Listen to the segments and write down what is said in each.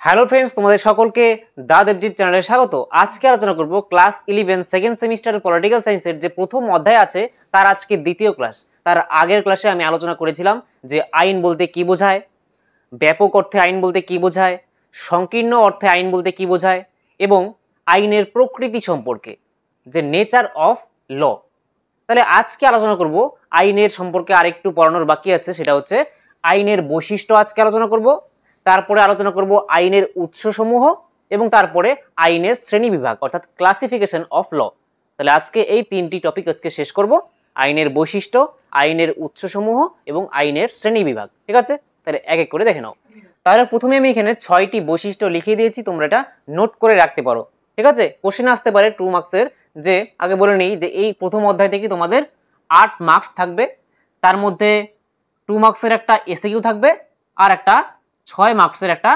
Hello friends, তোমাদের সকলকে দা দেবজিৎ চ্যানেলে স্বাগত। আজকে আলোচনা করব ক্লাস 11 সেকেন্ড সেমিস্টারের পলিটিক্যাল সায়েন্সের যে প্রথম অধ্যায় আছে তার আজকে দ্বিতীয় ক্লাস। তার আগের ক্লাসে আমি আলোচনা করেছিলাম যে আইন বলতে কি বোঝায়, ব্যাপক অর্থে আইন বলতে কি বোঝায়, সংকীর্ণ অর্থে আইন বলতে কি বোঝায় এবং আইনের প্রকৃতি সম্পর্কে, যে নেচার অফ ল। তাহলে আজকে আলোচনা করব আইনের সম্পর্কে আরেকটু পড়ানোর বাকি আছে, সেটা হচ্ছে আইনের বৈশিষ্ট্য আজকে আলোচনা করব। তারপরে আলোচনা করব আইনের উৎসসমূহ এবং তারপরে আইনের শ্রেণী বিভাগ অর্থাৎ ক্লাসিফিকেশন অফ ল। তাহলে আজকে এই তিনটি টপিক আজকে শেষ করব, আইনের বৈশিষ্ট্য, আইনের উৎসসমূহ এবং আইনের শ্রেণী বিভাগ। ঠিক আছে, তাহলে এক এক করে দেখে নাও। তাহলে প্রথমে আমি এখানে 6টি বৈশিষ্ট্য লিখে দিয়েছি, তোমরা এটা নোট করে রাখতে পারো। ঠিক আছে, কোশ্চেন আসতে পারে 2 মার্কসের। যে আগে বলে নিই যে এই প্রথম অধ্যায় থেকে তোমাদের 8 মার্কস থাকবে, তার মধ্যে 2 মার্কসের একটা এসএকিউ থাকবে আর একটা 6 মার্কসের একটা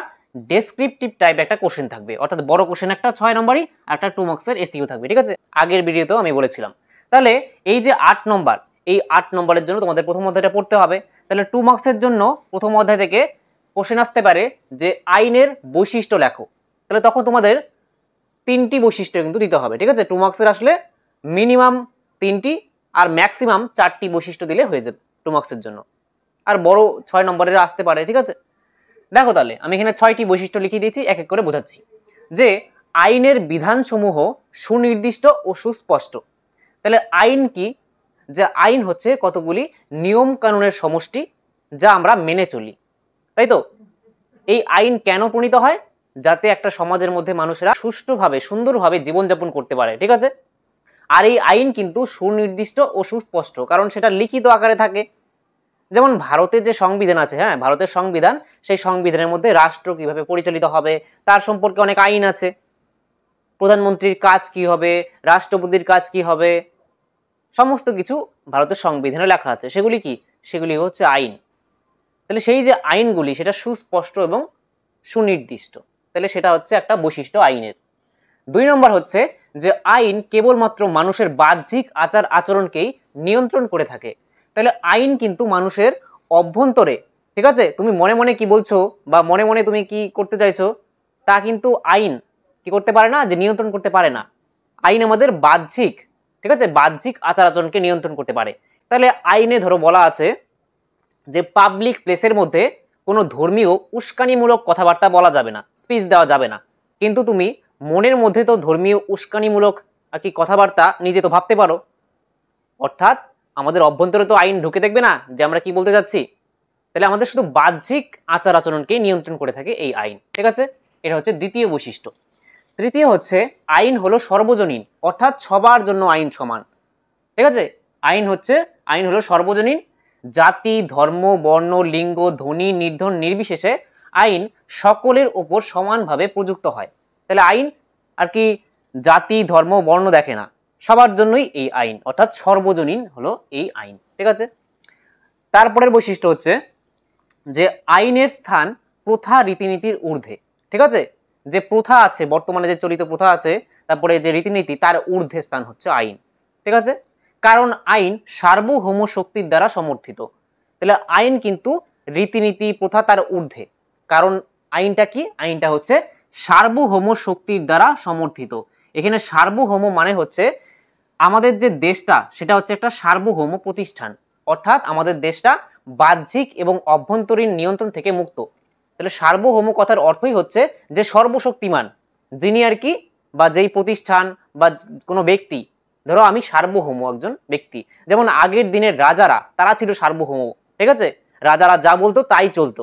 ডেসক্রিপটিভ টাইপ একটা কোশ্চেন থাকবে, অর্থাৎ বড় কোশ্চেন একটা 6 নম্বরই আর একটা 2 মার্কসের এসএকিউ থাকবে। ঠিক আছে, আগের ভিডিওতেও আমি বলেছিলাম। তাহলে এই যে 8 নম্বর, এই 8 নম্বরের জন্য তোমাদের প্রথম অধ্যায়টা পড়তে হবে। তাহলে 2 মার্কসের জন্য প্রথম অধ্যায় থেকে কোশ্চেন আসতে পারে যে আইনের বৈশিষ্ট্য লেখো। তাহলে তখন তোমাদের 3টি বৈশিষ্ট্য কিন্তু দিতে হবে। ঠিক আছে, 2 মার্কসের আসলে মিনিমাম 3টি আর ম্যাক্সিমাম 4টি বৈশিষ্ট্য দিলে হয়ে যাবে 2 মার্কসের জন্য, আর বড় 6 নম্বরের আসতে পারে। ঠিক আছে, দেখো তাহলে আমি এখানে 6টি বৈশিষ্ট্য লিখে দিয়েছি, এক এক করে বোঝাচ্ছি। যে আইনের বিধানসমূহ সুনির্দিষ্ট ও সুস্পষ্ট। তাহলে আইন কি? যে আইন হচ্ছে কতগুলি নিয়ম কানুনের সমষ্টি যা আমরা মেনে চলি, তাই তো? এই আইন কেন প্রণীত হয়? যাতে একটা সমাজের মধ্যে মানুষেরা সুষ্ঠুভাবে সুন্দরভাবে জীবনযাপন করতে পারে। ঠিক আছে, আর এই আইন কিন্তু সুনির্দিষ্ট ও সুস্পষ্ট, কারণ সেটা লিখিত আকারে থাকে। যেমন ভারতের যে সংবিধান আছে, হ্যাঁ, ভারতের সংবিধান, সেই সংবিধানের মধ্যে রাষ্ট্র কিভাবে পরিচালিত হবে তার সম্পর্কে অনেক আইন আছে। প্রধানমন্ত্রীর কাজ কি হবে, রাষ্ট্রপতির কাজ কি হবে, সমস্ত কিছু ভারতের সংবিধানে লেখা আছে। সেগুলি কি? সেগুলি হচ্ছে আইন। তাহলে সেই যে আইনগুলি সেটা সুস্পষ্ট এবং সুনির্দিষ্ট, তাহলে সেটা হচ্ছে একটা বৈশিষ্ট্য আইনের। 2 নম্বর হচ্ছে যে আইন কেবলমাত্র মানুষের বাহ্যিক আচার আচরণকেই নিয়ন্ত্রণ করে থাকে। তাহলে আইন কিন্তু মানুষের অভ্যন্তরে, ঠিক আছে, তুমি মনে মনে কি বলছো বা মনে মনে তুমি কি করতে চাইছো তা কিন্তু আইন কি করতে পারে না, যে নিয়ন্ত্রণ করতে পারে না। আইন আমাদের বাহ্যিক, ঠিক আছে, বাহ্যিক আচার আচরণকে নিয়ন্ত্রণ করতে পারে। তাহলে আইনে ধরো বলা আছে যে পাবলিক প্লেসের মধ্যে কোনো ধর্মীয় উস্কানিমূলক কথাবার্তা বলা যাবে না, স্পিচ দেওয়া যাবে না। কিন্তু তুমি মনের মধ্যে তো ধর্মীয় উস্কানিমূলক আর কি কথাবার্তা নিজে তো ভাবতে পারো। অর্থাৎ আমাদের অভ্যন্তরে তো আইন ঢুকে দেখবে না যে আমরা কি বলতে যাচ্ছি। তাহলে আমাদের শুধু বাহ্যিক আচার আচরণকে নিয়ন্ত্রণ করে থাকে এই আইন। ঠিক আছে, এটা হচ্ছে দ্বিতীয় বৈশিষ্ট্য। তৃতীয় হচ্ছে আইন হলো সর্বজনীন, অর্থাৎ সবার জন্য আইন সমান। ঠিক আছে, আইন হলো সর্বজনীন। জাতি, ধর্ম, বর্ণ, লিঙ্গ, ধনী, নির্ধন নির্বিশেষে আইন সকলের ওপর সমানভাবে প্রযুক্ত হয়। তাহলে আইন আর কি জাতি, ধর্ম, বর্ণ দেখে না, সবার জন্যই এই আইন, অর্থাৎ সর্বজনীন হলো এই আইন। ঠিক আছে, তারপরের বৈশিষ্ট্য হচ্ছে যে আইনের স্থান প্রথা রীতিনীতির ঊর্ধ্বে। ঠিক আছে, যে প্রথা আছে, বর্তমানে যে চলিত প্রথা আছে, তারপরে যে রীতিনীতি, তার ঊর্ধ্বে স্থান হচ্ছে আইন। ঠিক আছে, কারণ আইন সার্বভৌম শক্তির দ্বারা সমর্থিত। তাহলে আইন কিন্তু রীতিনীতি, প্রথা তার ঊর্ধ্বে, কারণ আইনটা কি? আইনটা হচ্ছে সার্বভৌম শক্তির দ্বারা সমর্থিত। এখানে সার্বভৌম মানে হচ্ছে আমাদের যে দেশটা সেটা হচ্ছে একটা সার্বভৌম প্রতিষ্ঠান, অর্থাৎ আমাদের দেশটা বাহ্যিক এবং অভ্যন্তরীণ নিয়ন্ত্রণ থেকে মুক্ত। তাহলে সার্বভৌম কথার অর্থই হচ্ছে যে সর্বশক্তিমান যিনি আর কি, বা যেই প্রতিষ্ঠান বা কোনো ব্যক্তি। ধরো আমি সার্বভৌম একজন ব্যক্তি, যেমন আগের দিনের রাজারা, তারা ছিল সার্বভৌম। ঠিক আছে, রাজারা যা বলতো তাই চলতো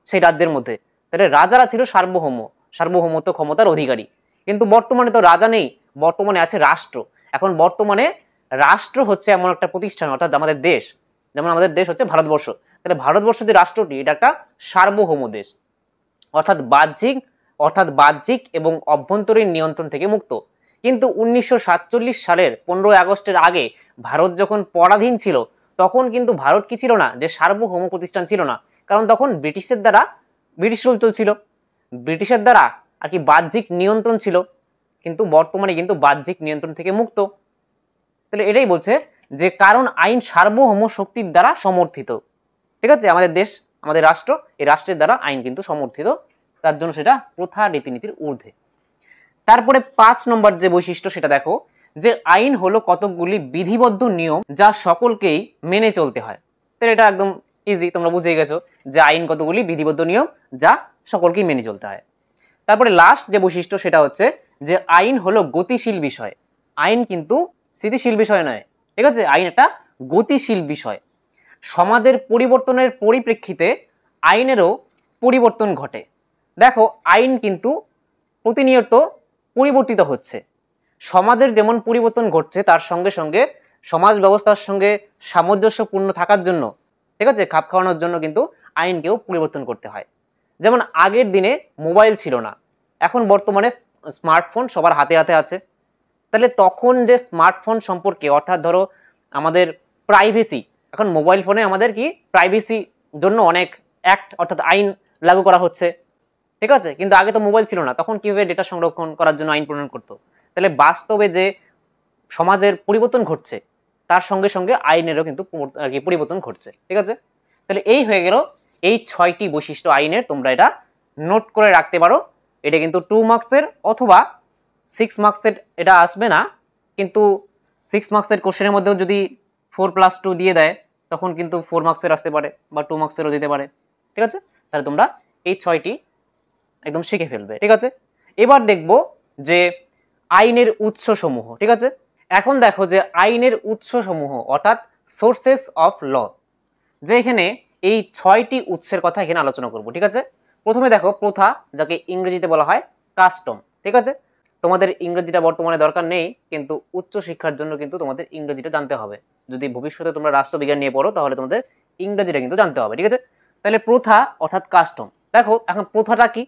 সেই রাজ্যের মধ্যে। তাহলে রাজারা ছিল সার্বভৌম, সার্বভৌমত্ব ক্ষমতার অধিকারী। কিন্তু বর্তমানে তো রাজা নেই, বর্তমানে আছে রাষ্ট্র। এখন বর্তমানে রাষ্ট্র হচ্ছে এমন একটা প্রতিষ্ঠান, অর্থাৎ আমাদের দেশ, যেমন আমাদের দেশ হচ্ছে ভারতবর্ষ। তাহলে ভারতবর্ষ যে রাষ্ট্রটি, এটা একটা সার্বভৌম দেশ, অর্থাৎ বাহ্যিক এবং অভ্যন্তরীণ নিয়ন্ত্রণ থেকে মুক্ত। কিন্তু 1947 সালের 15 আগস্টের আগে ভারত যখন পরাধীন ছিল, তখন কিন্তু ভারত কি ছিল না, যে সার্বভৌম প্রতিষ্ঠান ছিল না, কারণ তখন ব্রিটিশ রুল চলছিল, ব্রিটিশের দ্বারা আর কি বাহ্যিক নিয়ন্ত্রণ ছিল। কিন্তু বর্তমানে কিন্তু বাহ্যিক নিয়ন্ত্রণ থেকে মুক্ত। তাহলে এটাই বলছে যে কারণ আইন সার্বভৌম শক্তির দ্বারা সমর্থিত। ঠিক আছে, আমাদের দেশ, আমাদের রাষ্ট্র, এই রাষ্ট্রের দ্বারা আইন কিন্তু সমর্থিত তার জন্য সেটা প্রথা রীতিনীতির ঊর্ধ্বে। তারপরে 5 নম্বর যে বৈশিষ্ট্য সেটা দেখো, যে আইন হলো কতকগুলি বিধিবদ্ধ নিয়ম যা সকলকেই মেনে চলতে হয়। তো এটা একদম ইজি, তোমরা বুঝে গেছো যে আইন কতগুলি বিধিবদ্ধ নিয়ম যা সকলকেই মেনে চলতে হয়। তারপরে লাস্ট যে বৈশিষ্ট্য সেটা হচ্ছে যে আইন হলো গতিশীল বিষয়। আইন কিন্তু স্থিতিশীল বিষয় নয়, ঠিক আছে? আইন একটা গতিশীল বিষয়। সমাজের পরিবর্তনের পরিপ্রেক্ষিতে আইনেরও পরিবর্তন ঘটে। দেখো, আইন কিন্তু প্রতিনিয়ত পরিবর্তিত হচ্ছে। সমাজের যেমন পরিবর্তন ঘটছে, তার সঙ্গে সঙ্গে সমাজ ব্যবস্থার সঙ্গে সামঞ্জস্যপূর্ণ থাকার জন্য, ঠিক আছে, খাপ খাওয়ানোর জন্য কিন্তু আইনকেও পরিবর্তন করতে হয়। যেমন আগের দিনে মোবাইল ছিল না, এখন বর্তমানে স্মার্টফোন সবার হাতে হাতে আছে। তাহলে তখন যে স্মার্টফোন সম্পর্কে, অর্থাৎ ধরো আমাদের প্রাইভেসি, এখন মোবাইল ফোনে আমাদের কি প্রাইভেসি জন্য অনেক অ্যাক্ট অর্থাৎ আইন লাগু করা হচ্ছে, ঠিক আছে? কিন্তু আগে তো মোবাইল ছিল না, তখন কিভাবে ডেটা সংরক্ষণ করার জন্য আইন প্রণয়ন করতো। তাহলে বাস্তবে যে সমাজের পরিবর্তন ঘটছে, তার সঙ্গে সঙ্গে আইনেরও কিন্তু আর কি পরিবর্তন ঘটছে, ঠিক আছে? তাহলে এই হয়ে গেল এই 6টি বৈশিষ্ট্য আইনের। তোমরা এটা নোট করে রাখতে পারো। এটা কিন্তু 2 মার্কসের অথবা 6 মার্কসের এটা আসবে না, কিন্তু 6 মার্কসের কোশ্চেনের মধ্যেও যদি 4+2 দিয়ে দেয় তখন কিন্তু 4 মার্কসের আসতে পারে বা 2 মার্কসেরও দিতে পারে, ঠিক আছে? তাহলে তোমরা এই 6টি একদম শিখে ফেলবে, ঠিক আছে? এবার দেখব যে আইনের উৎসসমূহ, ঠিক আছে? এখন দেখো যে আইনের উৎসসমূহ অর্থাৎ সোর্সেস অফ ল, যে এখানে এই 6টি উৎসের কথা এখানে আলোচনা করব, ঠিক আছে? প্রথমে দেখো প্রথা, যাকে ইংরেজিতে বলা হয় কাস্টম, ঠিক আছে? তোমাদের ইংরেজিটা বর্তমানে দরকার নেই, কিন্তু উচ্চ শিক্ষার জন্য কিন্তু তোমাদের ইংরেজিটা জানতে হবে। যদি ভবিষ্যতে তোমরা রাষ্ট্রবিজ্ঞান নিয়ে পড়ো তাহলে তোমাদের ইংরেজিটা কিন্তু জানতে হবে, ঠিক আছে? তাহলে প্রথা অর্থাৎ কাস্টম। দেখো এখন প্রথাটা কি,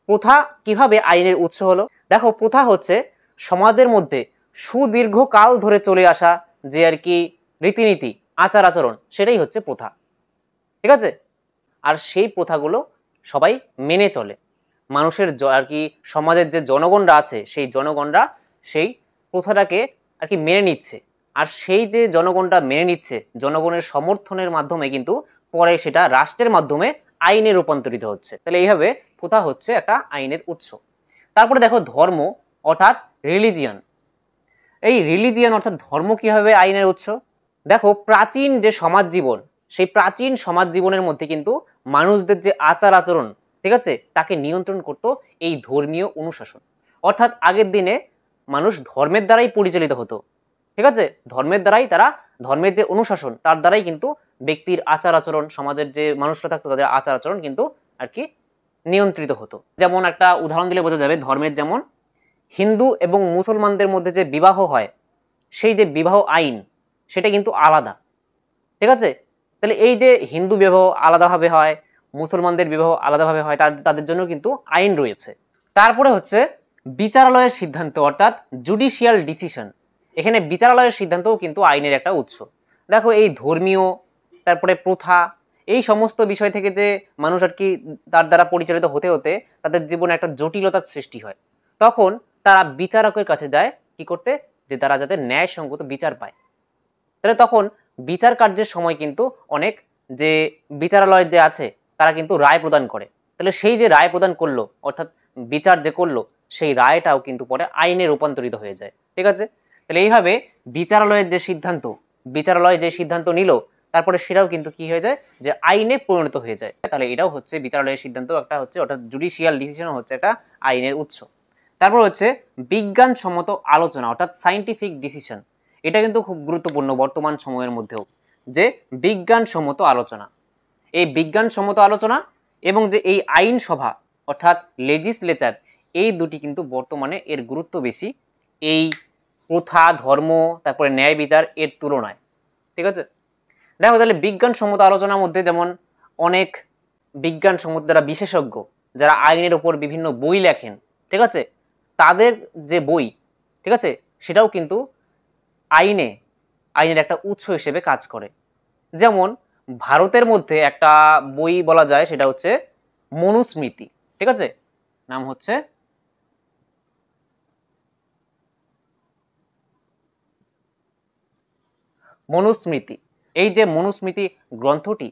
প্রথা কিভাবে আইনের উৎস হলো? দেখো, প্রথা হচ্ছে সমাজের মধ্যে সুদীর্ঘকাল ধরে চলে আসা যে আর কি রীতিনীতি, আচার আচরণ, সেটাই হচ্ছে প্রথা, ঠিক আছে? আর সেই প্রথাগুলো সবাই মেনে চলে। মানুষের আর কি সমাজের যে জনগণরা আছে, সেই জনগণরা সেই প্রথাটাকে আর কি মেনে নিচ্ছে। আর সেই যে জনগণটা মেনে নিচ্ছে, জনগণের সমর্থনের মাধ্যমে কিন্তু পরে সেটা রাষ্ট্রের মাধ্যমে আইনে রূপান্তরিত হচ্ছে। তাহলে এইভাবে প্রথা হচ্ছে একটা আইনের উৎস। তারপরে দেখো ধর্ম অর্থাৎ রিলিজিয়ান। এই রিলিজিয়ান অর্থাৎ ধর্ম কিভাবে আইনের উৎস? দেখো, প্রাচীন যে সমাজ জীবন, সেই প্রাচীন সমাজ জীবনের মধ্যে কিন্তু মানুষদের যে আচার আচরণ, ঠিক আছে, তাকে নিয়ন্ত্রণ করত এই ধর্মীয় অনুশাসন। অর্থাৎ আগের দিনে মানুষ ধর্মের দ্বারাই পরিচালিত হতো, ঠিক আছে? ধর্মের দ্বারাই তারা, ধর্মের যে অনুশাসন তার দ্বারাই কিন্তু ব্যক্তির আচার আচরণ, সমাজের যে মানুষরা থাকতো তাদের আচার আচরণ কিন্তু আর কি নিয়ন্ত্রিত হতো। যেমন একটা উদাহরণ দিলে বোঝা যাবে, ধর্মের যেমন হিন্দু এবং মুসলমানদের মধ্যে যে বিবাহ হয়, সেই যে বিবাহ আইন সেটা কিন্তু আলাদা, ঠিক আছে? তাহলে এই যে হিন্দু বিবাহ আলাদাভাবে হয়, মুসলমানদের বিবাহ আলাদাভাবে হয়, তাদের জন্য কিন্তু আইন রয়েছে। তারপরে হচ্ছে বিচারালয়ের সিদ্ধান্ত অর্থাৎ জুডিশিয়াল ডিসিশন। এখানে বিচারালয়ের সিদ্ধান্তও কিন্তু আইনের একটা উৎস। দেখো, এই ধর্মীয়, তারপরে প্রথা, এই সমস্ত বিষয় থেকে যে মানুষ আর কি তার দ্বারা পরিচালিত হতে হতে তাদের জীবনে একটা জটিলতার সৃষ্টি হয়, তখন তারা বিচারকের কাছে যায় কি করতে, যে তারা যাতে ন্যায়সঙ্গত বিচার পায়। তাহলে তখন বিচার কার্যের সময় কিন্তু অনেক যে বিচারালয় যে আছে তারা কিন্তু রায় প্রদান করে। তাহলে সেই যে রায় প্রদান করলো অর্থাৎ বিচার যে করলো, সেই রায়টাও কিন্তু পরে আইনে রূপান্তরিত হয়ে যায়, ঠিক আছে? তাহলে এইভাবে বিচারালয়ের যে সিদ্ধান্ত, বিচারালয় যে সিদ্ধান্ত নিল, তারপরে সেটাও কিন্তু কি হয়ে যায়, যে আইনে পরিণত হয়ে যায়। তাহলে এটাও হচ্ছে বিচারালয়ের সিদ্ধান্ত একটা হচ্ছে, অর্থাৎ জুডিশিয়াল ডিসিশন হচ্ছে একটা আইনের উৎস। তারপর হচ্ছে বিজ্ঞানসম্মত আলোচনা অর্থাৎ সায়েন্টিফিক ডিসিশন। এটা কিন্তু খুব গুরুত্বপূর্ণ বর্তমান সময়ের মধ্যেও, যে বিজ্ঞানসম্মত আলোচনা। এই বিজ্ঞানসম্মত আলোচনা এবং যে এই আইনসভা অর্থাৎ লেজিসলেচার, এই দুটি কিন্তু বর্তমানে এর গুরুত্ব বেশি এই প্রথা, ধর্ম, তারপরে ন্যায় বিচার এর তুলনায়, ঠিক আছে? দেখো, তাহলে বিজ্ঞানসম্মত আলোচনার মধ্যে যেমন অনেক বিজ্ঞানসম্মত যারা বিশেষজ্ঞ, যারা আইনের ওপর বিভিন্ন বই লেখেন, ঠিক আছে, তাদের যে বই, ঠিক আছে, সেটাও কিন্তু আইনের একটা উৎস হিসেবে কাজ করে। যেমন ভারতের মধ্যে একটা বই বলা যায়, সেটা হচ্ছে মনুস্মৃতি, ঠিক আছে? নাম হচ্ছে মনুস্মৃতি। এই যে মনুস্মৃতি গ্রন্থটি,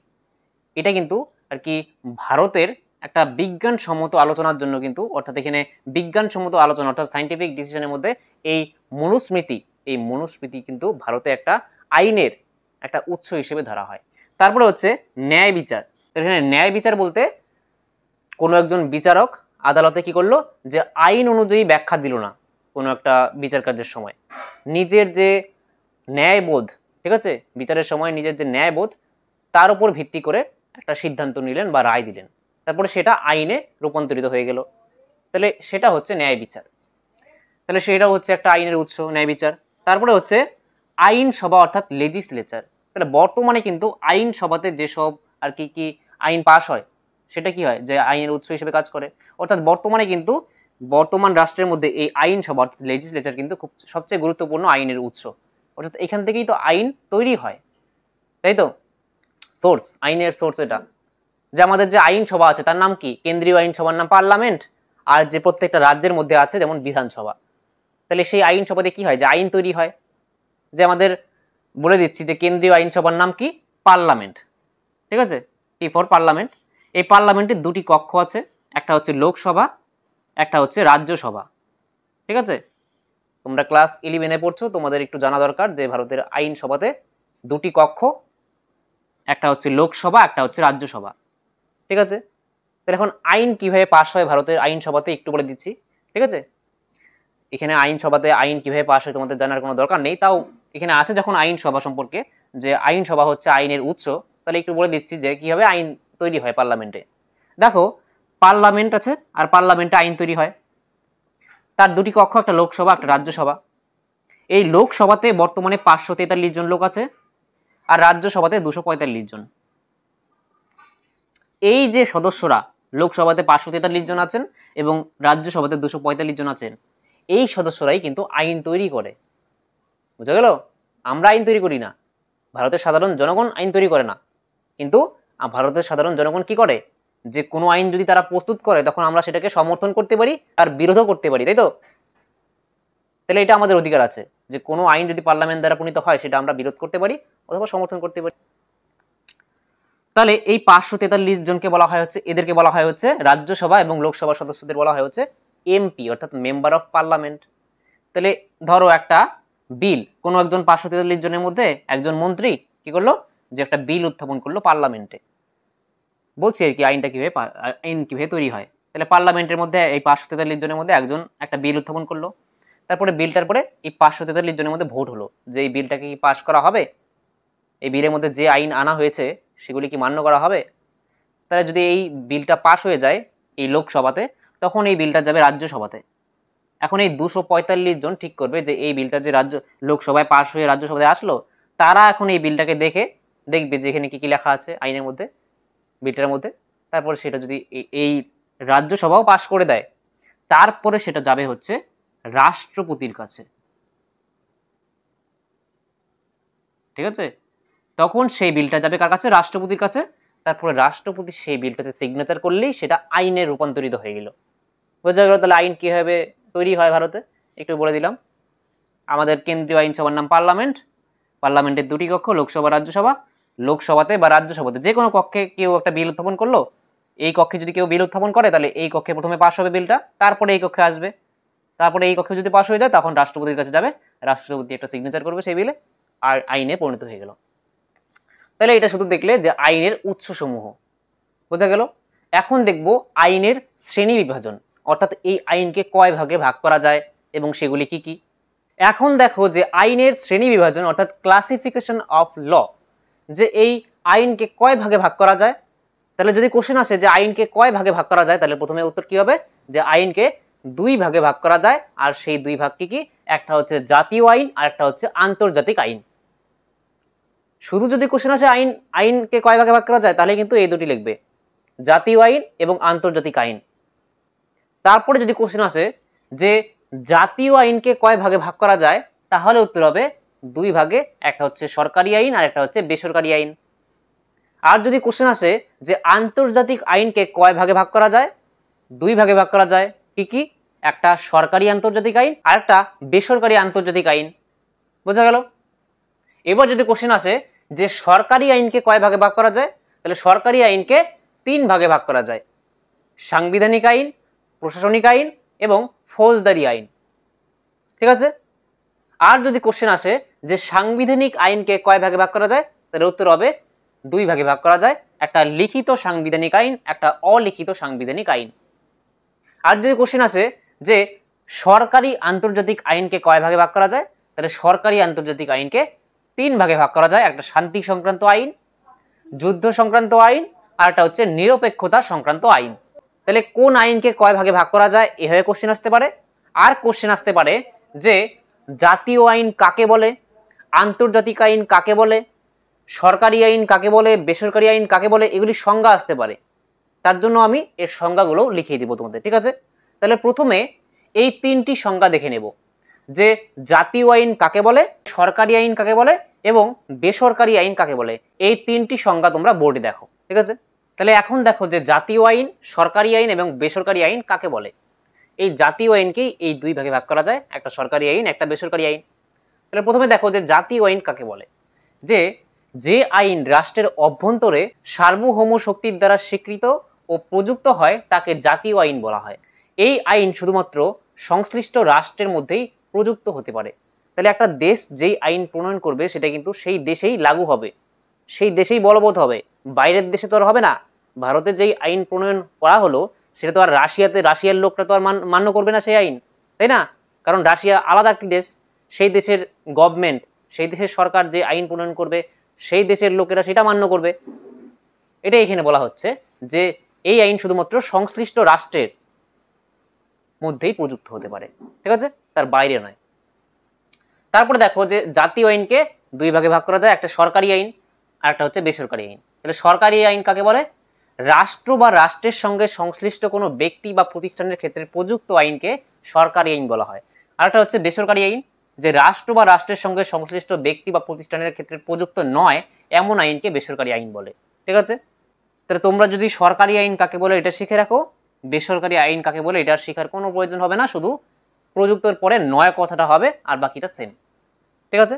এটা কিন্তু আর কি ভারতের একটা বিজ্ঞানসম্মত আলোচনার জন্য কিন্তু, অর্থাৎ এখানে বিজ্ঞানসম্মত আলোচনা অর্থাৎ সায়েন্টিফিক ডিসিশনের মধ্যে এই মনুস্মৃতি কিন্তু ভারতে একটা আইনের একটা উৎস হিসেবে ধরা হয়। তারপরে হচ্ছে ন্যায় বিচার। এখানে ন্যায় বিচার বলতে কোনো একজন বিচারক আদালতে কি করলো, যে আইন অনুযায়ী ব্যাখ্যা দিল না কোনো একটা বিচার কার্যের সময়, নিজের যে ন্যায়বোধ, ঠিক আছে, বিচারের সময় নিজের যে ন্যায়বোধ তার উপর ভিত্তি করে একটা সিদ্ধান্ত নিলেন বা রায় দিলেন, তারপরে সেটা আইনে রূপান্তরিত হয়ে গেল, তাহলে সেটা হচ্ছে ন্যায় বিচার। তাহলে সেটা হচ্ছে একটা আইনের উৎস, ন্যায় বিচার। তারপরে হচ্ছে আইনসভা অর্থাৎ লেজিসলেচার। তাহলে বর্তমানে কিন্তু আইনসভাতে যেসব আর কি আইন পাস হয় সেটা কি হয়, যে আইনের উৎস হিসেবে কাজ করে। অর্থাৎ বর্তমানে কিন্তু বর্তমান রাষ্ট্রের মধ্যে এই আইনসভা অর্থাৎ লেজিসলেচার কিন্তু খুব সবচেয়ে গুরুত্বপূর্ণ আইনের উৎস, অর্থাৎ এখান থেকেই তো আইন তৈরি হয়, তাই তো, সোর্স, আইনের সোর্স এটা। যে আমাদের যে আইনসভা আছে তার নাম কি, কেন্দ্রীয় আইনসভার নাম পার্লামেন্ট, আর যে প্রত্যেকটা রাজ্যের মধ্যে আছে যেমন বিধানসভা। তাহলে সেই আইনসভাতে কি হয়, যে আইন তৈরি হয়। যে আমাদের বলে দিচ্ছি যে কেন্দ্রীয় আইনসভার নাম কি, পার্লামেন্ট, ঠিক আছে, পি ফর পার্লামেন্ট। এই পার্লামেন্টের দুটি কক্ষ আছে, একটা হচ্ছে লোকসভা, একটা হচ্ছে রাজ্যসভা, ঠিক আছে। তোমরা ক্লাস 11-এ পড়ছো, তোমাদের একটু জানা দরকার যে ভারতের আইনসভাতে দুটি কক্ষ, একটা হচ্ছে লোকসভা, একটা হচ্ছে রাজ্যসভা, ঠিক আছে। তাহলে এখন আইন কিভাবে পাস হয় ভারতের আইনসভাতে একটু বলে দিচ্ছি, ঠিক আছে। এখানে আইনসভাতে আইন কিভাবে পাস হয় তোমাদের জানার কোনো দরকার নেই, তাও এখানে আছে যখন আইনসভা সম্পর্কে, যে আইনসভা হচ্ছে আইনের উৎস, তাহলে একটু বলে দিচ্ছি যে কিভাবে আইন তৈরি হয় পার্লামেন্টে। দেখো, পার্লামেন্ট আছে আর পার্লামেন্টে আইন তৈরি হয়, তার দুটি কক্ষ, একটা লোকসভা, একটা রাজ্যসভা। এই লোকসভাতে বর্তমানে 543 জন লোক আছে, আর রাজ্যসভাতে 245 জন। এই যে সদস্যরা, লোকসভাতে 543 জন আছেন এবং রাজ্যসভাতে 245 জন আছেন, এই সদস্যরাই কিন্তু আইন তৈরি করে, বুঝা গেল। আমরা আইন তৈরি করি না, ভারতের সাধারণ জনগণ আইন তৈরি করে না, কিন্তু ভারতের সাধারণ জনগণ কি করে, যে কোনো আইন যদি তারা প্রস্তুত করে তখন আমরা সেটাকে সমর্থন করতে পারি আর বিরোধও করতে পারি, তাই তো। তাহলে এটা আমাদের অধিকার আছে যে কোনো আইন যদি পার্লামেন্ট দ্বারা প্রণীত হয় সেটা আমরা বিরোধ করতে পারি অথবা সমর্থন করতে পারি। তাহলে এই 543 জনকে বলা হয় হচ্ছে, এদেরকে বলা হয় হচ্ছে রাজ্যসভা, এবং লোকসভার সদস্যদের বলা হয় হচ্ছে এমপি অর্থাৎ মেম্বার অফ পার্লামেন্ট। তাহলে ধরো একটা বিল, কোনো একজন 543 জনের মধ্যে একজন মন্ত্রী কি করলো, যে একটা বিল উত্থাপন করলো পার্লামেন্টে, বলছি আর কি আইন কিভাবে তৈরি হয়। তাহলে পার্লামেন্টের মধ্যে এই 543 জনের মধ্যে একজন একটা বিল উত্থাপন করলো, তারপরে বিলটার পরে এই 543 জনের মধ্যে ভোট হলো যে এই বিলটাকে কি পাস করা হবে, এই বিলের মধ্যে যে আইন আনা হয়েছে সেগুলি কি মান্য করা হবে। তাহলে যদি এই বিলটা পাস হয়ে যায় এই লোকসভাতে, তখন এই বিলটা যাবে রাজ্যসভাতে। এখন এই 245 জন ঠিক করবে যে এই বিলটা যে লোকসভায় পাস হয়ে রাজ্যসভায় আসলো, তারা এখন এই বিলটাকে দেখবে যে এখানে কি কি লেখা আছে আইনের মধ্যে, বিলটার মধ্যে। তারপরে সেটা যদি এই রাজ্যসভাও পাস করে দেয়, তারপরে সেটা যাবে হচ্ছে রাষ্ট্রপতির কাছে, ঠিক আছে। তখন সেই বিলটা যাবে কার কাছে, রাষ্ট্রপতির কাছে। তারপরে রাষ্ট্রপতি সেই বিলটাতে সিগনেচার করলেই সেটা আইনে রূপান্তরিত হয়ে গেল, বোঝা গেল। তাহলে আইন কিভাবে তৈরি হয় ভারতে একটু বলে দিলাম। আমাদের কেন্দ্রীয় আইনসভার নাম পার্লামেন্ট, পার্লামেন্টের দুটি কক্ষ, লোকসভা, রাজ্যসভা। লোকসভাতে বা রাজ্যসভাতে যে কোনো কক্ষে কেউ একটা বিল উত্থাপন করলো, এই কক্ষে যদি কেউ বিল উত্থাপন করে তাহলে এই কক্ষে প্রথমে পাস হবে বিলটা, তারপরে এই কক্ষে আসবে, তারপরে এই কক্ষে যদি পাস হয়ে যায় তখন রাষ্ট্রপতির কাছে যাবে, রাষ্ট্রপতি একটা সিগনেচার করবে সেই বিলে, আর আইনে পরিণত হয়ে গেল। তাহলে এটা শুধু দেখলে যে আইনের উৎসসমূহ, বোঝা গেল। এখন দেখব আইনের শ্রেণী বিভাজন, অর্থাৎ এই আইনকে কয় ভাগে ভাগ করা যায় এবং সেগুলি কি কি। এখন দেখো যে আইনের শ্রেণী বিভাজন অর্থাৎ ক্লাসিফিকেশন অফ ল, যে এই আইনকে কয় ভাগে ভাগ করা যায়। তাহলে যদি কোশ্চেন আসে যে আইনকে কয় ভাগে ভাগ করা যায়, তাহলে প্রথমে উত্তর কি হবে, যে আইনকে 2 ভাগে ভাগ করা যায়। আর সেই 2 ভাগ কি কি, একটা হচ্ছে জাতীয় আইন আর একটা হচ্ছে আন্তর্জাতিক আইন। শুধু যদি কোশ্চেন আসে আইনকে কয় ভাগে ভাগ করা যায়, তাহলে কিন্তু এই দুটি লিখবে, জাতীয় আইন এবং আন্তর্জাতিক আইন। তারপরে যদি কোশ্চেন আসে যে জাতীয় আইনকে কয় ভাগে ভাগ করা যায়, তাহলে উত্তর হবে 2 ভাগে, একটা হচ্ছে সরকারি আইন আর একটা হচ্ছে বেসরকারি আইন। আর যদি কোশ্চেন আসে যে আন্তর্জাতিক আইনকে কয় ভাগে ভাগ করা যায়, 2 ভাগে ভাগ করা যায়, কি কি, একটা সরকারি আন্তর্জাতিক আইন আর একটা বেসরকারি আন্তর্জাতিক আইন, বোঝা গেল। এবার যদি কোশ্চেন আসে যে সরকারি আইনকে কয় ভাগে ভাগ করা যায়, তাহলে সরকারি আইনকে 3 ভাগে ভাগ করা যায়। সাংবিধানিক আইন, প্রশাসনিক আইন এবং ফৌজদারি আইন। ঠিক আছে। আর যদি কোশ্চেন আসে যে সাংবিধানিক আইনকে কয় ভাগে ভাগ করা যায়, তাহলে উত্তর হবে 2 ভাগে ভাগ করা যায়, একটা লিখিত সাংবিধানিক আইন, একটা অলিখিত সাংবিধানিক আইন। আর যদি কোশ্চেন আসে যে সরকারি আন্তর্জাতিক আইনকে কয় ভাগে ভাগ করা যায়, তাহলে সরকারি আন্তর্জাতিক আইনকে 3 ভাগে ভাগ করা যায়, একটা শান্তি সংক্রান্ত আইন, যুদ্ধ সংক্রান্ত আইন, আর একটা হচ্ছে নিরপেক্ষতা সংক্রান্ত আইন। তাহলে কোন আইনকে কয় ভাগে ভাগ করা যায় এভাবে কোশ্চেন আসতে পারে। আর কোশ্চেন আসতে পারে যে জাতীয় আইন কাকে বলে, আন্তর্জাতিক আইন কাকে বলে, সরকারি আইন কাকে বলে, বেসরকারি আইন কাকে বলে, এগুলির সংজ্ঞা আসতে পারে। তার জন্য আমি এর সংজ্ঞাগুলো লিখিয়ে দিব তোমাদের। ঠিক আছে। তাহলে প্রথমে এই 3টি সংজ্ঞা দেখে নেব যে জাতীয় আইন কাকে বলে, সরকারি আইন কাকে বলে এবং বেসরকারি আইন কাকে বলে। এই 3টি সংজ্ঞা তোমরা বোর্ডে দেখো। ঠিক আছে। তাহলে এখন দেখো যে জাতীয় আইন, সরকারি আইন এবং বেসরকারি আইন কাকে বলে। এই জাতীয় আইনকেই এই 2 ভাগে ভাগ করা যায়, একটা সরকারি আইন, একটা বেসরকারি আইন। তাহলে প্রথমে দেখো যে জাতীয় আইন কাকে বলে। যে আইন রাষ্ট্রের অভ্যন্তরে সার্বভৌম শক্তির দ্বারা স্বীকৃত ও প্রযুক্ত হয় তাকে জাতীয় আইন বলা হয়। এই আইন শুধুমাত্র সংশ্লিষ্ট রাষ্ট্রের মধ্যেই প্রযুক্ত হতে পারে। তাহলে একটা দেশ যেই আইন প্রণয়ন করবে সেটা কিন্তু সেই দেশেই লাগু হবে, সেই দেশেই বলবৎ হবে, বাইরের দেশে তো আর হবে না। ভারতে যেই আইন প্রণয়ন করা হলো সেটা তো আর রাশিয়ার লোকটা তো আর মান্য করবে না সেই আইন, তাই না? কারণ রাশিয়া আলাদা একটি দেশ, সেই দেশের গভর্নমেন্ট, সেই দেশের সরকার যে আইন প্রণয়ন করবে সেই দেশের লোকেরা সেটা মান্য করবে। এটাই এখানে বলা হচ্ছে যে এই আইন শুধুমাত্র সংশ্লিষ্ট রাষ্ট্রের মধ্যেই প্রযুক্ত হতে পারে। ঠিক আছে, তার বাইরে নয়। তারপরে দেখো যে জাতীয় আইনকে 2 ভাগে ভাগ করা যায়, একটা সরকারি আইন আর একটা হচ্ছে বেসরকারি আইন। তাহলে সরকারি আইন কাকে বলে? রাষ্ট্র বা রাষ্ট্রের সঙ্গে সংশ্লিষ্ট কোনো ব্যক্তি বা প্রতিষ্ঠানের ক্ষেত্রে প্রযুক্ত আইনকে সরকারি আইন বলা হয়। আর একটা হচ্ছে বেসরকারি আইন, যে রাষ্ট্র বা রাষ্ট্রের সঙ্গে সংশ্লিষ্ট ব্যক্তি বা প্রতিষ্ঠানের ক্ষেত্রে প্রযুক্ত নয় এমন আইনকে বেসরকারি আইন বলে। ঠিক আছে। তাহলে তোমরা যদি সরকারি আইন কাকে বলে এটা শিখে রাখো, বেসরকারি আইন কাকে বলে এটা শেখার কোনো প্রয়োজন হবে না, শুধু প্রযুক্তর পরে নয় কথাটা হবে আর বাকিটা সেম। ঠিক আছে।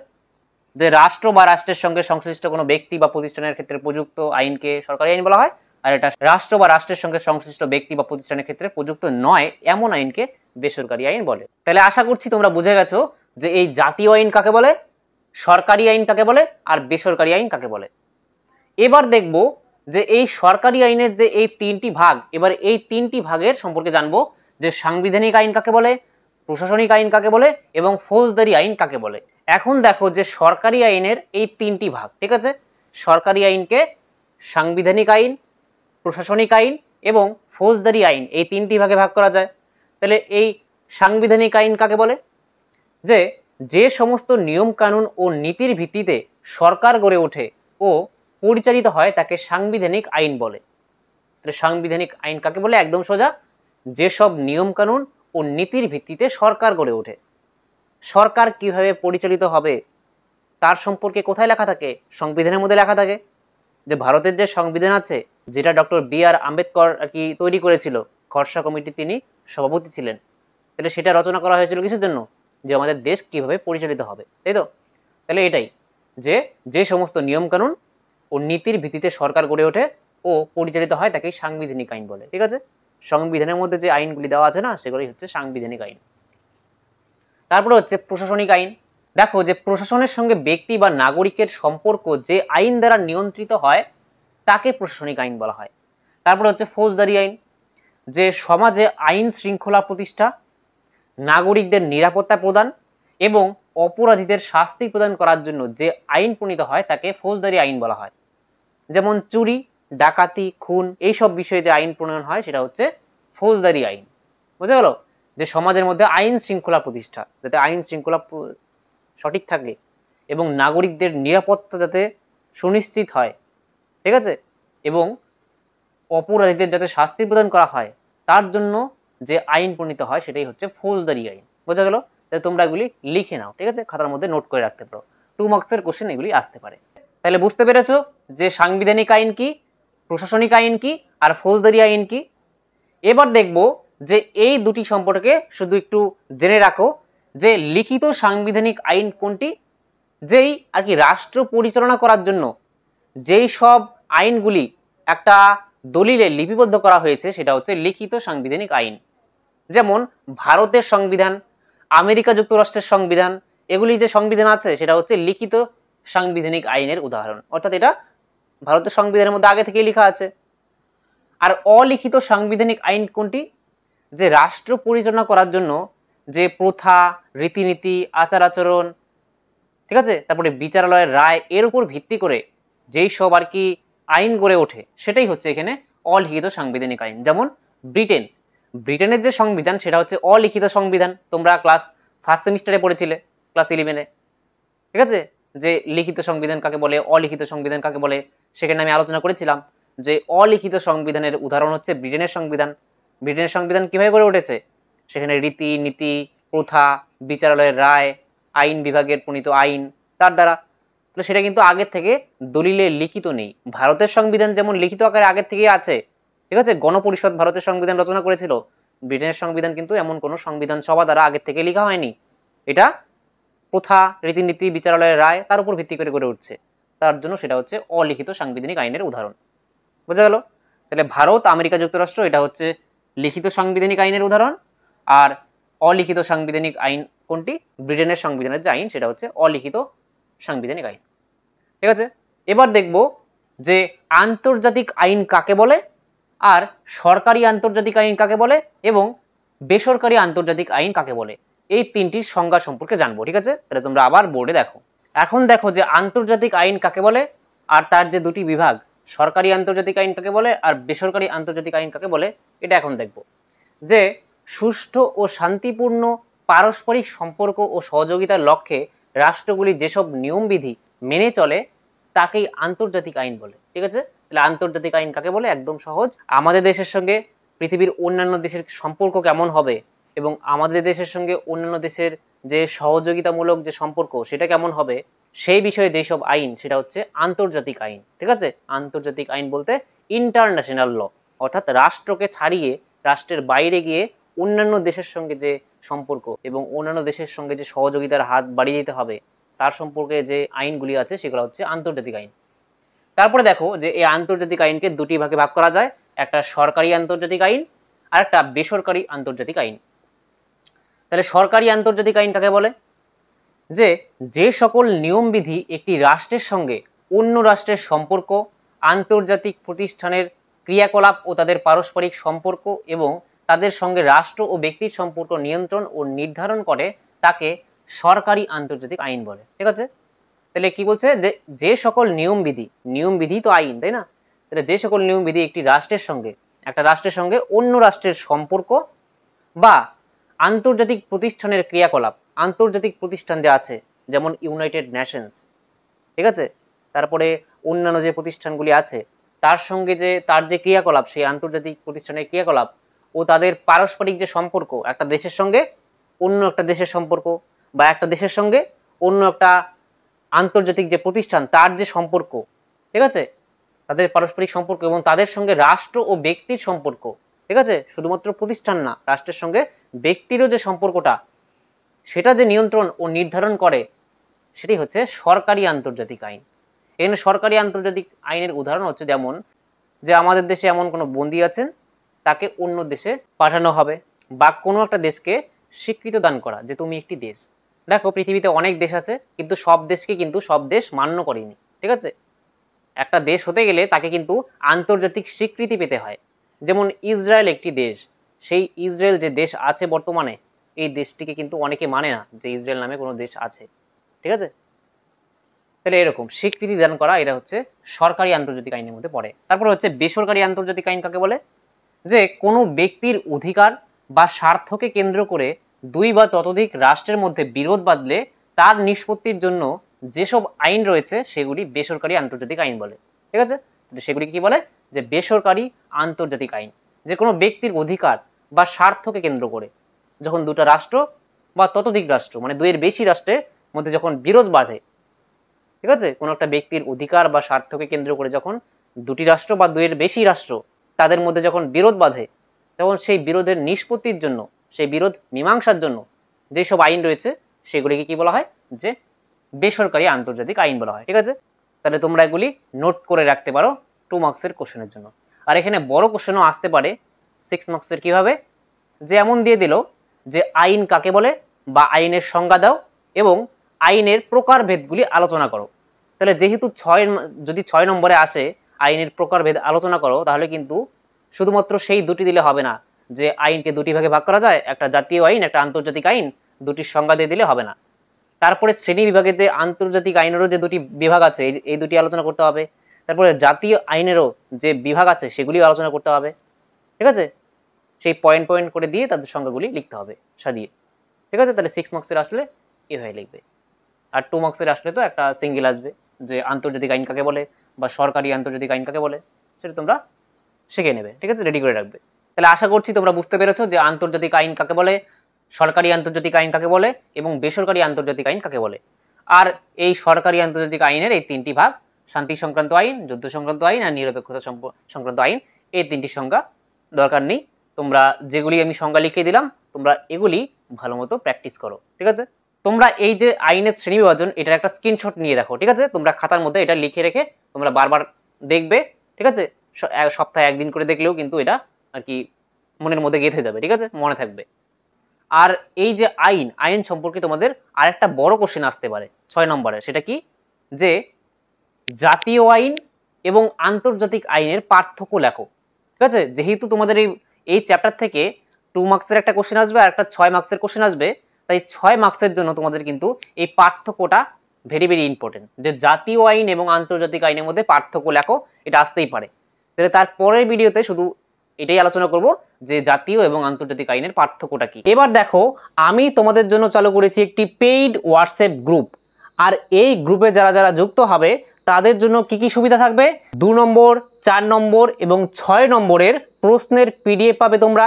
যে রাষ্ট্র বা রাষ্ট্রের সঙ্গে সংশ্লিষ্ট কোনো ব্যক্তি বা প্রতিষ্ঠানের ক্ষেত্রে প্রযুক্ত আইনকে সরকারি আইন বলা হয়, আর এটা রাষ্ট্র বা রাষ্ট্রের সঙ্গে সংশ্লিষ্ট ব্যক্তি বা প্রতিষ্ঠানের ক্ষেত্রে প্রযুক্ত নয় এমন আইনকে বেসরকারি আইন বলে। তাহলে আশা করছি তোমরা বুঝে গেছো যে এই জাতীয় আইন কাকে বলে, সরকারি আইন কাকে বলে আর বেসরকারি আইন কাকে বলে। এবার দেখব যে এই সরকারি আইনের যে এই 3টি ভাগ, এবার এই 3টি ভাগের সম্পর্কে জানবো যে সাংবিধানিক আইন কাকে বলে, প্রশাসনিক আইন কাকে বলে এবং ফৌজদারি আইন কাকে বলে। এখন দেখো যে সরকারি আইনের এই 3টি ভাগ। ঠিক আছে। সরকারি আইনকে সাংবিধানিক আইন, প্রশাসনিক আইন এবং ফৌজদারি আইন এই 3টি ভাগে ভাগ করা যায়। তাহলে এই সাংবিধানিক আইন কাকে বলে? যে সমস্ত নিয়ম কানুন ও নীতির ভিত্তিতে সরকার গড়ে ওঠে ও পরিচালিত হয় তাকে সাংবিধানিক আইন বলে। তাহলে সাংবিধানিক আইন কাকে বলে? একদম সোজা, যেসব নিয়ম কানুন ও নীতির ভিত্তিতে সরকার গড়ে ওঠে। সরকার কিভাবে পরিচালিত হবে তার সম্পর্কে কোথায় লেখা থাকে? সংবিধানের মধ্যে লেখা থাকে। যে ভারতের যে সংবিধান আছে, যেটা ডক্টর বি.আর. আম্বেদকর আর কি তৈরি করেছিল, খরসা কমিটি তিনি সভাপতি ছিলেন, তাহলে সেটা রচনা করা হয়েছিল কিসের জন্য? যে আমাদের দেশ কিভাবে পরিচালিত হবে, তাই তো? তাহলে এটাই যে সমস্ত নিয়ম কানুন ও নীতির ভিত্তিতে সরকার গড়ে ওঠে ও পরিচালিত হয় তাকেই সাংবিধানিক আইন বলে। ঠিক আছে। সংবিধানের মধ্যে যে আইনগুলি দেওয়া আছে না, সেগুলোই হচ্ছে সাংবিধানিক আইন। তারপরে হচ্ছে প্রশাসনিক আইন। দেখো যে প্রশাসনের সঙ্গে ব্যক্তি বা নাগরিকের সম্পর্ক যে আইন দ্বারা নিয়ন্ত্রিত হয় তাকে প্রশাসনিক আইন বলা হয়। তারপরে হচ্ছে ফৌজদারি আইন, যে সমাজে আইন শৃঙ্খলা প্রতিষ্ঠা, নাগরিকদের নিরাপত্তা প্রদান এবং অপরাধীদের শাস্তি প্রদান করার জন্য যে আইন প্রণীত হয় তাকে ফৌজদারি আইন বলা হয়। যেমন চুরি, ডাকাতি, খুন এইসব বিষয়ে যে আইন প্রণয়ন হয় সেটা হচ্ছে ফৌজদারি আইন। বুঝা গেল? যে সমাজের মধ্যে আইন শৃঙ্খলা প্রতিষ্ঠা, যাতে আইন শৃঙ্খলা সঠিক থাকে এবং নাগরিকদের নিরাপত্তা যাতে সুনিশ্চিত হয়। ঠিক আছে। এবং অপরাধীদের যাতে শাস্তি প্রদান করা হয় তার জন্য যে আইন প্রণীত হয় সেটাই হচ্ছে ফৌজদারি আইন। বোঝা গেল? তাহলে তোমরা এগুলি লিখে নাও। ঠিক আছে, খাতার মধ্যে নোট করে রাখতে পারো, 2 মার্কসের কোশ্চেন এগুলি আসতে পারে। তাহলে বুঝতে পেরেছো যে সাংবিধানিক আইন কি, প্রশাসনিক আইন কি আর ফৌজদারি আইন কি। এবার দেখব যে এই দুটি সম্পর্কে শুধু একটু জেনে রাখো যে লিখিত সাংবিধানিক আইন কোনটি, যেই আর কি রাষ্ট্র পরিচালনা করার জন্য যেই সব আইনগুলি একটা দলিলে লিপিবদ্ধ করা হয়েছে সেটা হচ্ছে লিখিত সাংবিধানিক আইন। যেমন ভারতের সংবিধান, আমেরিকা যুক্তরাষ্ট্রের সংবিধান, এগুলি যে সংবিধান আছে সেটা হচ্ছে লিখিত সাংবিধানিক আইনের উদাহরণ, অর্থাৎ এটা ভারতের সংবিধানের মধ্যে আগে থেকেই লেখা আছে। আর অলিখিত সাংবিধানিক আইন কোনটি? যে রাষ্ট্র পরিচালনা করার জন্য যে প্রথা, রীতিনীতি, আচার আচরণ, ঠিক আছে, তারপরে বিচারালয়ের রায়, এর উপর ভিত্তি করে যেই সব আর কি আইন গড়ে ওঠে সেটাই হচ্ছে এখানে অলিখিত সাংবিধানিক আইন। যেমন ব্রিটেনের যে সংবিধান সেটা হচ্ছে অলিখিত সংবিধান, তোমরা ক্লাস ফার্স্ট সেমিস্টারে পড়েছিলে, ক্লাস 11-এ, ঠিক আছে, যে লিখিত সংবিধান কাকে বলে, অলিখিত সংবিধান কাকে বলে, সেখানে আমি আলোচনা করেছিলাম যে অলিখিত সংবিধানের উদাহরণ হচ্ছে ব্রিটেনের সংবিধান। ব্রিটেনের সংবিধান কিভাবে গড়ে উঠেছে? সেখানে রীতি নীতি, প্রথা, বিচারালয়ের রায়, আইন বিভাগের প্রণীত আইন, তার দ্বারা। তো সেটা কিন্তু আগের থেকে দলিলে লিখিত নেই। ভারতের সংবিধান যেমন লিখিত আকারে আগের থেকেই আছে, ঠিক আছে, গণপরিষদ ভারতের সংবিধান রচনা করেছিল। ব্রিটেনের সংবিধান কিন্তু এমন কোনো সংবিধান সভা দ্বারা আগের থেকে লেখা হয়নি, এটা প্রথা, রীতিনীতি, বিচারালয়ের রায়, তার উপর ভিত্তি করে গড়ে উঠছে, তার জন্য সেটা হচ্ছে অলিখিত সাংবিধানিক আইনের উদাহরণ। বোঝা গেল? তাহলে ভারত, আমেরিকা যুক্তরাষ্ট্র এটা হচ্ছে লিখিত সাংবিধানিক আইনের উদাহরণ, আর অলিখিত সাংবিধানিক আইন কোনটি? ব্রিটেনের সংবিধানের যে আইন সেটা হচ্ছে অলিখিত সাংবিধানিক আইন। ঠিক আছে, এবার দেখব যে আন্তর্জাতিক আইন কাকে বলে, আর সরকারি আন্তর্জাতিক আইন কাকে বলে, এবং বেসরকারি আন্তর্জাতিক আইন কাকে বলে, এই তিনটির সংজ্ঞা সম্পর্কে জানবো। ঠিক আছে, তাহলে তোমরা আবার বোর্ডে দেখো। এখন দেখো যে আন্তর্জাতিক আইন কাকে বলে আর তার যে দুটি বিভাগ, সরকারি আন্তর্জাতিক আইন কাকে বলে আর বেসরকারি আন্তর্জাতিক আইন কাকে বলে, এটা এখন দেখব। যে সুষ্ঠু ও শান্তিপূর্ণ পারস্পরিক সম্পর্ক ও সহযোগিতার লক্ষ্যে রাষ্ট্রগুলি যেসব নিয়মবিধি মেনে চলে তাকেই আন্তর্জাতিক আইন বলে। ঠিক আছে, তাহলে আন্তর্জাতিক আইন কাকে বলে? একদম সহজ, আমাদের দেশের সঙ্গে পৃথিবীর অন্যান্য দেশের সম্পর্ক কেমন হবে এবং আমাদের দেশের সঙ্গে অন্যান্য দেশের যে সহযোগিতামূলক যে সম্পর্ক সেটা কেমন হবে, সেই বিষয়ে যেসব আইন সেটা হচ্ছে আন্তর্জাতিক আইন। ঠিক আছে, আন্তর্জাতিক আইন বলতে ইন্টারন্যাশনাল ল, অর্থাৎ রাষ্ট্রকে ছাড়িয়ে রাষ্ট্রের বাইরে গিয়ে অন্যান্য দেশের সঙ্গে যে সম্পর্ক এবং অন্যান্য দেশের সঙ্গে যে সহযোগিতার হাত বাড়িয়ে দিতে হবে তার সম্পর্কে যে আইনগুলি আছে সেগুলো হচ্ছে আন্তর্জাতিক আইন। তারপরে দেখো যে এই আন্তর্জাতিক আইনকে দুটি ভাগে ভাগ করা যায়, একটা সরকারি আন্তর্জাতিক আইন আর একটা বেসরকারি আন্তর্জাতিক আইন। তাহলে সরকারি আন্তর্জাতিক আইন কাকে বলে? যে যে সকল নিয়মবিধি একটি রাষ্ট্রের সঙ্গে অন্য রাষ্ট্রের সম্পর্ক, আন্তর্জাতিক প্রতিষ্ঠানের ক্রিয়াকলাপ ও তাদের পারস্পরিক সম্পর্ক এবং তাদের সঙ্গে রাষ্ট্র ও ব্যক্তির সম্পর্ক নিয়ন্ত্রণ ও নির্ধারণ করে তাকে সরকারি আন্তর্জাতিক আইন বলে। ঠিক আছে, তাহলে কি বলছে? যে যে সকল নিয়মবিধি তো আইন, তাই না? তাহলে যে সকল নিয়মবিধি একটি রাষ্ট্রের সঙ্গে, একটা রাষ্ট্রের সঙ্গে অন্য রাষ্ট্রের সম্পর্ক বা আন্তর্জাতিক প্রতিষ্ঠানের ক্রিয়াকলাপ, আন্তর্জাতিক প্রতিষ্ঠান যে আছে যেমন ইউনাইটেড নেশনস, ঠিক আছে, তারপরে অন্যান্য যে প্রতিষ্ঠানগুলি আছে তার সঙ্গে যে তার যে ক্রিয়াকলাপ, সেই আন্তর্জাতিক প্রতিষ্ঠানের ক্রিয়াকলাপ ও তাদের পারস্পরিক যে সম্পর্ক, একটা দেশের সঙ্গে অন্য একটা দেশের সম্পর্ক বা একটা দেশের সঙ্গে অন্য একটা আন্তর্জাতিক যে প্রতিষ্ঠান তার যে সম্পর্ক, ঠিক আছে, তাদের পারস্পরিক সম্পর্ক এবং তাদের সঙ্গে রাষ্ট্র ও ব্যক্তির সম্পর্ক, ঠিক আছে, শুধুমাত্র প্রতিষ্ঠান না, রাষ্ট্রের সঙ্গে ব্যক্তিরও যে সম্পর্কটা সেটা যে নিয়ন্ত্রণ ও নির্ধারণ করে সেটি হচ্ছে সরকারি আন্তর্জাতিক আইন। এখানে সরকারি আন্তর্জাতিক আইনের উদাহরণ হচ্ছে যেমন যে আমাদের দেশে এমন কোনো বন্দী আছেন তাকে অন্য দেশে পাঠানো হবে, বা কোনো একটা দেশকে স্বীকৃতি দান করা যে তুমি একটি দেশ। দেখো পৃথিবীতে অনেক দেশ আছে কিন্তু সব দেশকে কিন্তু সব দেশ মান্য করেনি। ঠিক আছে, একটা দেশ হতে গেলে তাকে কিন্তু আন্তর্জাতিক স্বীকৃতি পেতে হয়। যেমন ইসরায়েল একটি দেশ, সেই ইসরায়েল যে দেশ আছে বর্তমানে, এই দেশটিকে কিন্তু অনেকে মানে না যে ইসরায়েল নামে কোনো দেশ আছে। ঠিক আছে, তাহলে এরকম স্বীকৃতি দান করা এটা হচ্ছে সরকারি আন্তর্জাতিক আইনের মধ্যে পড়ে। তারপরে হচ্ছে বেসরকারি আন্তর্জাতিক আইন কাকে বলে? যে কোনো ব্যক্তির অধিকার বা স্বার্থকে কেন্দ্র করে দুই বা ততোধিক রাষ্ট্রের মধ্যে বিরোধ বাঁধলে তার নিষ্পত্তির জন্য যেসব আইন রয়েছে সেগুলি বেসরকারি আন্তর্জাতিক আইন বলে। ঠিক আছে, সেগুলি কি বলে? যে বেসরকারি আন্তর্জাতিক আইন। যে কোনো ব্যক্তির অধিকার বা স্বার্থকে কেন্দ্র করে যখন দুটো রাষ্ট্র বা ততোধিক রাষ্ট্র মানে দুইয়ের বেশি রাষ্ট্রের মধ্যে যখন বিরোধ বাঁধে, ঠিক আছে, কোনো একটা ব্যক্তির অধিকার বা স্বার্থকে কেন্দ্র করে যখন দুটি রাষ্ট্র বা দুইয়ের বেশি রাষ্ট্র তাদের মধ্যে যখন বিরোধ বাঁধে তখন সেই বিরোধের নিষ্পত্তির জন্য, সেই বিরোধ মীমাংসার জন্য যেসব আইন রয়েছে সেগুলিকে কি বলা হয়? যে বেসরকারি আন্তর্জাতিক আইন বলা হয়। ঠিক আছে, তাহলে তোমরা এগুলি নোট করে রাখতে পারো 2 মার্কসের কোশ্চেনের জন্য। আর এখানে বড় কোশ্চেনও আসতে পারে 6 মার্কসের। কিভাবে? যে এমন দিয়ে দিল যে আইন কাকে বলে বা আইনের সংজ্ঞা দাও এবং আইনের প্রকারভেদগুলি আলোচনা করো। তাহলে যেহেতু যদি 6 নম্বরে আসে আইনের প্রকারভেদ আলোচনা করো, তাহলে কিন্তু শুধুমাত্র সেই দুটি দিলে হবে না যে আইনকে দুটি ভাগে ভাগ করা যায়, একটা জাতীয় আইন একটা আন্তর্জাতিক আইন, দুটির সংজ্ঞা দিয়ে দিলে হবে না। তারপরে শ্রেণী বিভাগে যে আন্তর্জাতিক আইনেরও যে দুটি বিভাগ আছে এই দুটি আলোচনা করতে হবে। তারপরে জাতীয় আইনেরও যে বিভাগ আছে সেগুলিও আলোচনা করতে হবে। ঠিক আছে, সেই পয়েন্ট পয়েন্ট করে দিয়ে তাদের সংজ্ঞাগুলি লিখতে হবে সাজিয়ে। ঠিক আছে, তাহলে 6 মার্কসের আসলে এভাবে লিখবে। আর 2 মার্কসের আসলে তো একটা সিঙ্গেল আসবে যে আন্তর্জাতিক আইন কাকে বলে বা সরকারি আন্তর্জাতিক আইন কাকে বলে, সেটা তোমরা শিখে নেবে। ঠিক আছে, রেডি করে রাখবে। তাহলে আশা করছি তোমরা বুঝতে পেরেছো যে আন্তর্জাতিক আইন কাকে বলে, সরকারি আন্তর্জাতিক আইন কাকে বলে এবং বেসরকারি আন্তর্জাতিক আইন কাকে বলে। আর এই সরকারি আন্তর্জাতিক আইনের এই তিনটি ভাগ: শান্তি সংক্রান্ত আইন, যুদ্ধ সংক্রান্ত আইন আর নিরপেক্ষতা সংক্রান্ত আইন। এই তিনটি সংজ্ঞা দরকার নেই, তোমরা যেগুলি আমি সংজ্ঞা লিখে দিলাম তোমরা এগুলি ভালো মতো প্র্যাকটিস করো। ঠিক আছে, তোমরা এই যে আইনের শ্রেণী বিভাজন এটার একটা স্ক্রিনশট নিয়ে রাখো। ঠিক আছে, তোমরা খাতার মধ্যে এটা লিখে রেখে তোমরা বারবার দেখবে। ঠিক আছে, সপ্তাহে একদিন করে দেখলেও কিন্তু এটা আর কি মনের মধ্যে গেঁথে যাবে। ঠিক আছে, মনে থাকবে। আর এই যে আইন সম্পর্কে তোমাদের আরেকটা বড় কোশ্চেন আসতে পারে 6 নম্বরে, সেটা কি? যে জাতীয় আইন এবং আন্তর্জাতিক আইনের পার্থক্য লেখো। ঠিক আছে, যেহেতু তোমাদের এই চ্যাপ্টার থেকে 2 মার্কসের একটা কোশ্চেন আসবে আর একটা 6 মার্কসের কোশ্চেন আসবে, তাই 6 মার্কসের জন্য তোমাদের কিন্তু এই পার্থক্যটা ভেরি ভেরি ইম্পর্টেন্ট, যে জাতীয় আইন এবং আন্তর্জাতিক আইনের মধ্যে পার্থক্য লেখো। এটা আসতেই পারে। তাহলে তার পরের ভিডিওতে শুধু এটাই আলোচনা করব যে জাতীয় এবং আন্তর্জাতিক আইনের পার্থক্যটা কি। এবার দেখো, আমি তোমাদের জন্য চালু করেছি একটি পেইড হোয়াটসঅ্যাপ গ্রুপ। আর এই গ্রুপে যারা যারা যুক্ত হবে তাদের জন্য কি কি সুবিধা থাকবে? 2 নম্বর, 4 নম্বর এবং 6 নম্বরের প্রশ্নের পিডিএফ পাবে তোমরা।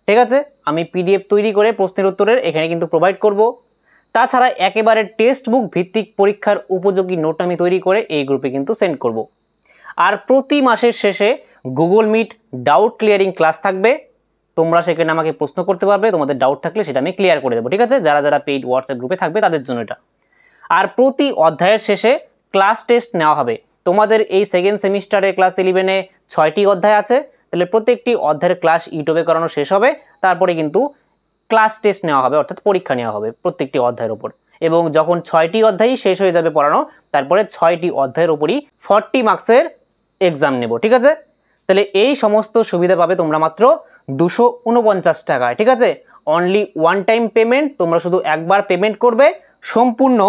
ঠিক আছে, আমি পিডিএফ তৈরি করে প্রশ্নের উত্তরের এখানে কিন্তু প্রোভাইড করব। তাছাড়া একেবারে টেক্সট বুক ভিত্তিক পরীক্ষার উপযোগী নোট আমি তৈরি করে এই গ্রুপে কিন্তু সেন্ড করব। আর প্রতি মাসের শেষে Google Meet doubt clearing class থাকবে। তোমরা সেখানে আমাকে প্রশ্ন করতে পারবে, তোমাদের ডাউট থাকলে সেটা আমি ক্লিয়ার করে দেবো। ঠিক আছে, যারা যারা পেইড হোয়াটসঅ্যাপ গ্রুপে থাকবে তাদের জন্য এটা। আর প্রতি অধ্যায়ের শেষে ক্লাস টেস্ট নেওয়া হবে। তোমাদের এই সেকেন্ড সেমিস্টারে ক্লাস 11-এ 6টি অধ্যায় আছে, তাহলে প্রত্যেকটি অধ্যায়ের ক্লাস ইউটিউবে করানো শেষ হবে, তারপরে কিন্তু ক্লাস টেস্ট নেওয়া হবে, অর্থাৎ পরীক্ষা নেওয়া হবে প্রত্যেকটি অধ্যায়ের ওপর। এবং যখন 6টি অধ্যায়ই শেষ হয়ে যাবে পড়ানো, তারপরে 6টি অধ্যায়ের ওপরই 40 মার্কসের এক্সাম নেব। ঠিক আছে, তাহলে এই সমস্ত সুবিধা পাবে তোমরা মাত্র 249 টাকায়। ঠিক আছে, অনলি ওয়ান টাইম পেমেন্ট, তোমরা শুধু একবার পেমেন্ট করবে, সম্পূর্ণ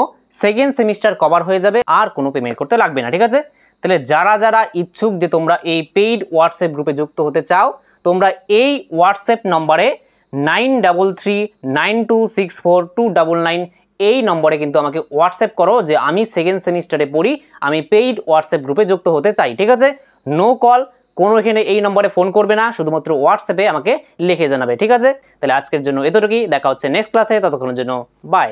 সেকেন্ড সেমিস্টার কভার হয়ে যাবে, আর কোনো পেমেন্ট করতে লাগবে না। ঠিক আছে, তাহলে যারা যারা ইচ্ছুক যে তোমরা এই পেইড হোয়াটসঅ্যাপ গ্রুপে যুক্ত হতে চাও, তোমরা এই হোয়াটসঅ্যাপ নম্বরে 9339264299 এই নম্বরে কিন্তু আমাকে হোয়াটসঅ্যাপ করো যে আমি সেকেন্ড সেমিস্টারে পড়ি, আমি পেইড হোয়াটসঅ্যাপ গ্রুপে যুক্ত হতে চাই। ঠিক আছে, নো কল, কোনো এখানে এই নম্বরে ফোন করবে না, শুধুমাত্র হোয়াটসঅ্যাপে আমাকে লিখে জানাবে। ঠিক আছে, তাহলে আজকের জন্য এতটুকুই, দেখা হচ্ছে নেক্সট ক্লাসে, ততক্ষণের জন্য বাই।